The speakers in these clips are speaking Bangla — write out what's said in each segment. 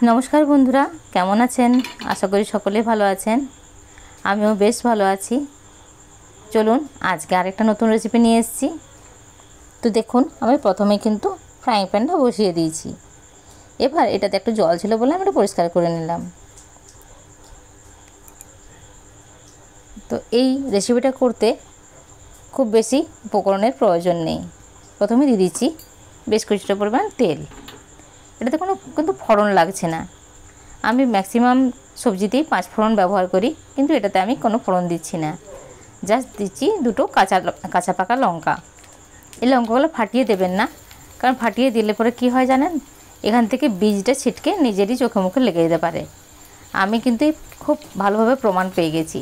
নমস্কার বন্ধুরা, কেমন আছেন? আশা করি সকলেই ভালো আছেন। আমিও বেশ ভালো আছি। চলুন আজকে আরেকটা নতুন রেসিপি নিয়ে এসেছি। তো দেখুন, আমি প্রথমে কিন্তু ফ্রাইং প্যানটা বসিয়ে দিয়েছি। এবার এটাতে একটু জল ছিল বলে আমি এটা পরিষ্কার করে নিলাম। তো এই রেসিপিটা করতে খুব বেশি উপকরণের প্রয়োজন নেই। প্রথমে দিয়ে দিচ্ছি বেশ কিছুটা পরিমাণ তেল। এটাতে কোনো কিন্তু ফোড়ন লাগছে না। আমি ম্যাক্সিমাম সবজিতেই 5 ফোড়ন ব্যবহার করি, কিন্তু এটাতে আমি কোনো ফোড়ন দিচ্ছি না। জাস্ট দিচ্ছি দুটো কাঁচা পাকা লঙ্কা। এই লঙ্কাগুলো ফাটিয়ে দেবেন না, কারণ ফাটিয়ে দিলে পরে কি হয় জানেন, এখান থেকে বীজটা ছিটকে নিজেরই চোখে মুখে লেগে যেতে পারে। আমি কিন্তু খুব ভালোভাবে প্রমাণ পেয়ে গেছি।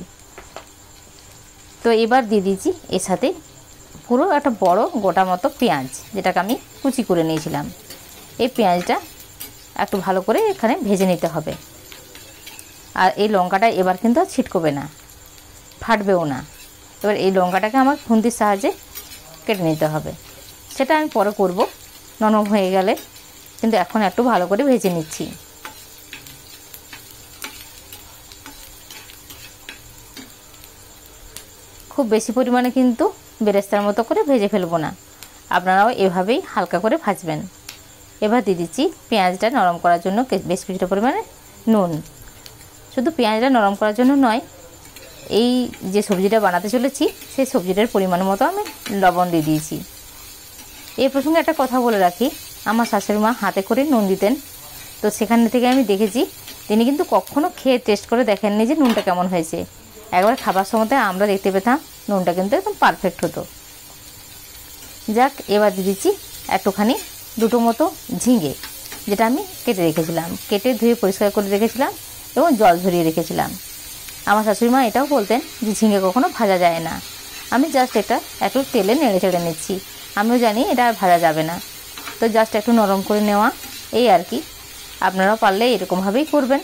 তো এবার দিয়ে দিচ্ছি এর সাথে পুরো একটা বড় গোটা মতো পেঁয়াজ, যেটাকে আমি কুচি করে নিয়েছিলাম। এই পেঁয়াজটা একটু ভালো করে এখানে ভেজে নিতে হবে। আর এই লঙ্কাটা এবার কিন্তু আর ছিটকবে না, ফাটবেও না। এবার এই লঙ্কাটাকে আমার খুন্তির সাহায্যে কেটে নিতে হবে। সেটা আমি পরে করব নরম হয়ে গেলে, কিন্তু এখন একটু ভালো করে ভেজে নিচ্ছি। খুব বেশি পরিমাণে কিন্তু বেরেস্তার মতো করে ভেজে ফেলবো না, আপনারাও এভাবেই হালকা করে ভাজবেন। এবার দিয়ে দিচ্ছি পেঁয়াজটা নরম করার জন্য বেশ কিছুটা পরিমাণে নুন। শুধু পেঁয়াজটা নরম করার জন্য নয়, এই যে সবজিটা বানাতে চলেছি সেই সবজিটার পরিমাণ মতো আমি লবণ দিয়ে দিয়েছি। এই প্রসঙ্গে একটা কথা বলে রাখি, আমার শাশুড়ি মা হাতে করে নুন দিতেন। তো সেখান থেকে আমি দেখেছি তিনি কিন্তু কখনো খেয়ে টেস্ট করে দেখেননি যে নুনটা কেমন হয়েছে। একবার খাবার সময়তে আমরা দেখতে পেতাম নুনটা কিন্তু একদম পারফেক্ট হতো। যাক, এবার দিয়ে দিচ্ছি একটুখানি দুটো মতো ঝিঙে, যেটা আমি কেটে রেখেছিলাম, কেটে ধুয়ে পরিষ্কার করে রেখেছিলাম এবং জল ঝরিয়ে রেখেছিলাম। আমার শাশুড়ি মা এটাও বলতেন যে ঝিঙে কখনো ভাজা যায় না। আমি জাস্ট এটা একটু তেলে নেড়ে চেড়ে নিচ্ছি। আমিও জানি এটা আর ভাজা যাবে না, তো জাস্ট একটু নরম করে নেওয়া, এই আর কি। আপনারাও পারলে এরকমভাবেই করবেন।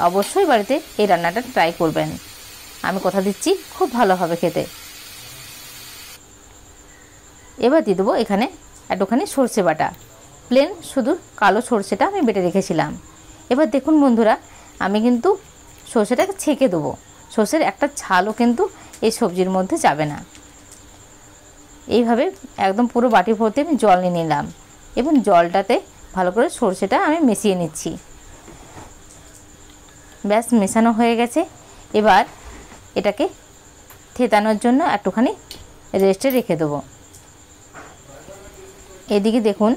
অবশ্যই বাড়িতে এই রান্নাটা ট্রাই করবেন, আমি কথা দিচ্ছি খুব ভালো হবে খেতে। এবার দিয়ে দেবো এখানে একটুখানি সর্ষে বাটা, প্লেন শুধু কালো সর্ষেটা আমি বেটে রেখেছিলাম। এবার দেখুন বন্ধুরা, আমি কিন্তু সর্ষেটাকে ছেঁকে দেবো। সর্ষের একটা ছালও কিন্তু এই সবজির মধ্যে যাবে না। এইভাবে একদম পুরো বাটি ভর্তি আমি জল নিয়ে নিলাম এবং জলটাতে ভালো করে সর্ষেটা আমি মিশিয়ে নিচ্ছি। ব্যাস, মেশানো হয়ে গেছে। এবার এটাকে থেতানোর জন্য একটুখানি রেস্টে রেখে দেবো। এদিকে দেখুন,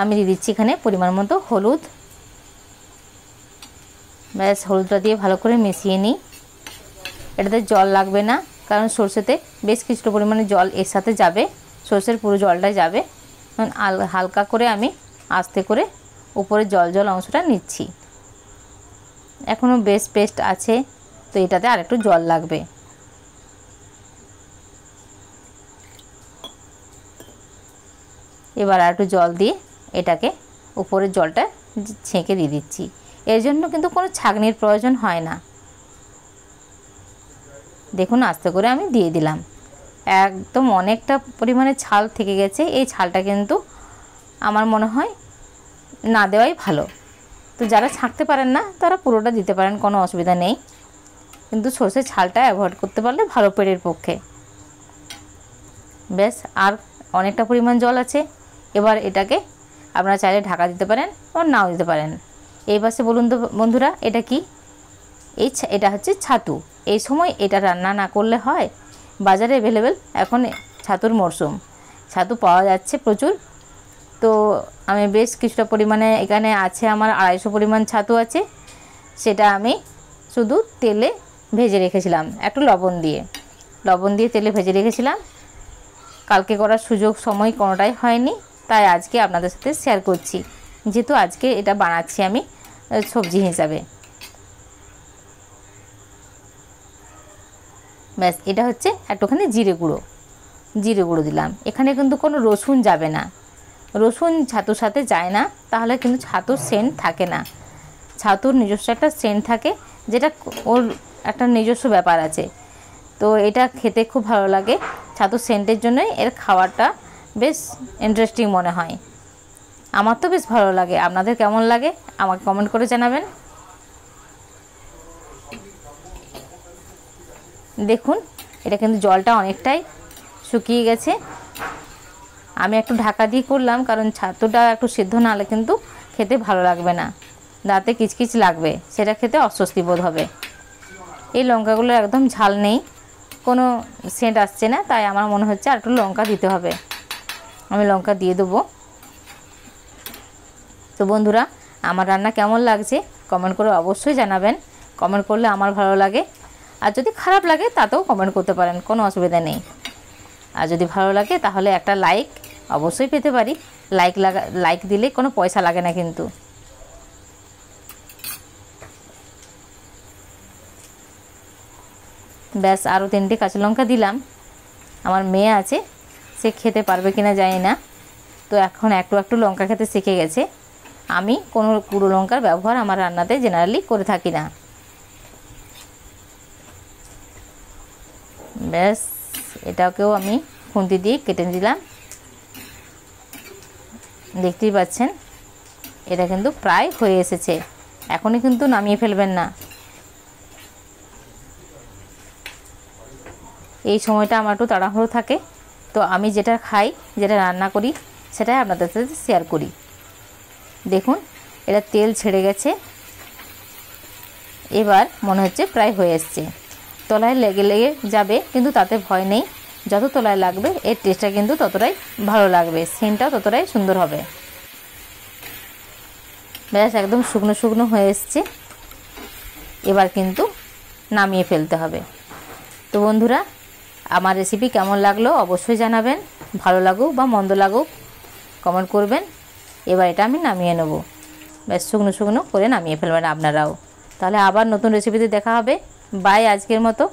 আমি দিয়ে দিচ্ছি এখানে পরিমাণ মতো হলুদ। ব্যাস, হলুদটা দিয়ে ভালো করে মিশিয়ে নিই। এটাতে জল লাগবে না, কারণ সর্ষেতে বেশ কিছুটা পরিমাণে জল এর সাথে যাবে, সর্ষের পুরো জলটাই যাবে। হালকা করে আমি আস্তে করে উপরে জল জল অংশটা নিচ্ছি। এখনও বেশ পেস্ট আছে, তো এটাতে আরেকটু জল লাগবে। এবার আর একটু জল দিয়ে এটাকে উপরের জলটা ছেঁকে দিয়ে দিচ্ছি। এর জন্য কিন্তু কোনো ছাঁকনির প্রয়োজন হয় না। দেখুন, আস্তে করে আমি দিয়ে দিলাম। একদম অনেকটা পরিমাণে ছাল থেকে গেছে। এই ছালটা কিন্তু আমার মনে হয় না দেওয়াই ভালো। তো যারা ছাঁকতে পারেন না তারা পুরোটা দিতে পারেন, কোনো অসুবিধা নেই, কিন্তু সর্ষের ছালটা অ্যাভয়েড করতে পারলে ভালো পেটের পক্ষে। ব্যাস, আর অনেকটা পরিমাণ জল আছে। এবার এটাকে আপনারা চাইলে ঢাকা দিতে পারেন বা নাও দিতে পারেন। এই পাশে বলুন তো বন্ধুরা, এটা কি? এটা হচ্ছে ছাতু। এই সময় এটা রান্না না করলে হয়? বাজারে অ্যাভেলেবেল এখন ছাতুর মরশুম, ছাতু পাওয়া যাচ্ছে প্রচুর। তো আমি বেশ কিছুটা পরিমাণে এখানে আছে, আমার 250 পরিমাণ ছাতু আছে। সেটা আমি শুধু তেলে ভেজে রেখেছিলাম, একটু লবণ দিয়ে তেলে ভেজে রেখেছিলাম। কালকে করার সুযোগ সময় কোনোটাই হয়নি, তাই আজকে আপনাদের সাথে শেয়ার করছি, যেহেতু আজকে এটা বানাচ্ছি আমি সবজি হিসাবে। ব্যাস, এটা হচ্ছে একটুখানি জিরে গুঁড়ো দিলাম। এখানে কিন্তু কোনো রসুন যাবে না, রসুন ছাতুর সাথে যায় না, তাহলে কিন্তু ছাতুর সেন্ট থাকে না। ছাতুর নিজস্ব একটা সেন্ট থাকে, যেটা ওর একটা নিজস্ব ব্যাপার আছে। তো এটা খেতে খুব ভালো লাগে। ছাতুর সেন্টের জন্যই এর খাওয়াটা বেশ ইন্টারেস্টিং মনে হয়। আমার তো বেশ ভালো লাগে। আপনাদের কেমন লাগে আমাকে কমেন্ট করে জানাবেন। দেখুন এটা কিন্তু জলটা অনেকটাই শুকিয়ে গেছে। আমি একটু ঢাকা দিয়ে করলাম, কারণ ছাতুটা একটু সিদ্ধ না হলে কিন্তু খেতে ভালো লাগবে না, দাঁতে কিচকিচ লাগবে, সেটা খেতে অস্বস্তি বোধ হবে। এই লঙ্কাগুলো একদম ঝাল নেই, কোনো সেন্ট আসছে না, তাই আমার মনে হচ্ছে আর একটু লঙ্কা দিতে হবে। আমি লঙ্কা দিয়ে দেবো। তো বন্ধুরা, আমার রান্না কেমন লাগছে কমেন্ট করে অবশ্যই জানাবেন। কমেন্ট করলে আমার ভালো লাগে, আর যদি খারাপ লাগে তাতেও কমেন্ট করতে পারেন, কোনো অসুবিধা নেই। আর যদি ভালো লাগে তাহলে একটা লাইক অবশ্যই পেতে পারি। লাইক দিলে কোনো পয়সা লাগে না কিন্তু। ব্যাস, আরও 3টে কাঁচা লঙ্কা দিলাম। আমার মেয়ে আছে, সে খেতে পারবে কিনা জানি না, তো এখন একটু একটু লঙ্কা খেতে শিখে গেছে। আমি কোনো গুঁড়ো লঙ্কার ব্যবহার আমার রান্নাতে জেনারেলি করে থাকি না। ব্যাস, এটাকেও আমি খুন্তি দিয়ে কেটে দিলাম। দেখতেই পাচ্ছেন এটা কিন্তু প্রায় হয়ে এসেছে, এখনই কিন্তু নামিয়ে ফেলবেন না। এই সময়টা আমার একটু তাড়াহুড়ো থাকে, তো আমি যেটা খাই, যেটা রান্না করি, সেটাই আপনাদের সাথে শেয়ার করি। দেখুন এটা তেল ছেড়ে গেছে, এবার মনে হচ্ছে প্রায় হয়ে এসছে। তলায় লেগে যাবে, কিন্তু তাতে ভয় নেই। যত তলায় লাগবে এর টেস্টটা কিন্তু ততটাই ভালো লাগবে, সেন্টটাও ততটাই সুন্দর হবে। ব্যাস, একদম শুকনো শুকনো হয়ে এসছে, এবার কিন্তু নামিয়ে ফেলতে হবে। তো বন্ধুরা, আমার রেসিপি কেমন লাগলো অবশ্যই জানাবেন। ভালো লাগুক বা মন্দ লাগুক কমেন্ট করবেন। এবার এটা আমি নামিয়ে নেব। ব্যাস, শুকনো শুকনো করে নামিয়ে ফেলবেন আপনারাও। তাহলে আবার নতুন রেসিপিতে দেখা হবে। বাই, আজকের মতো।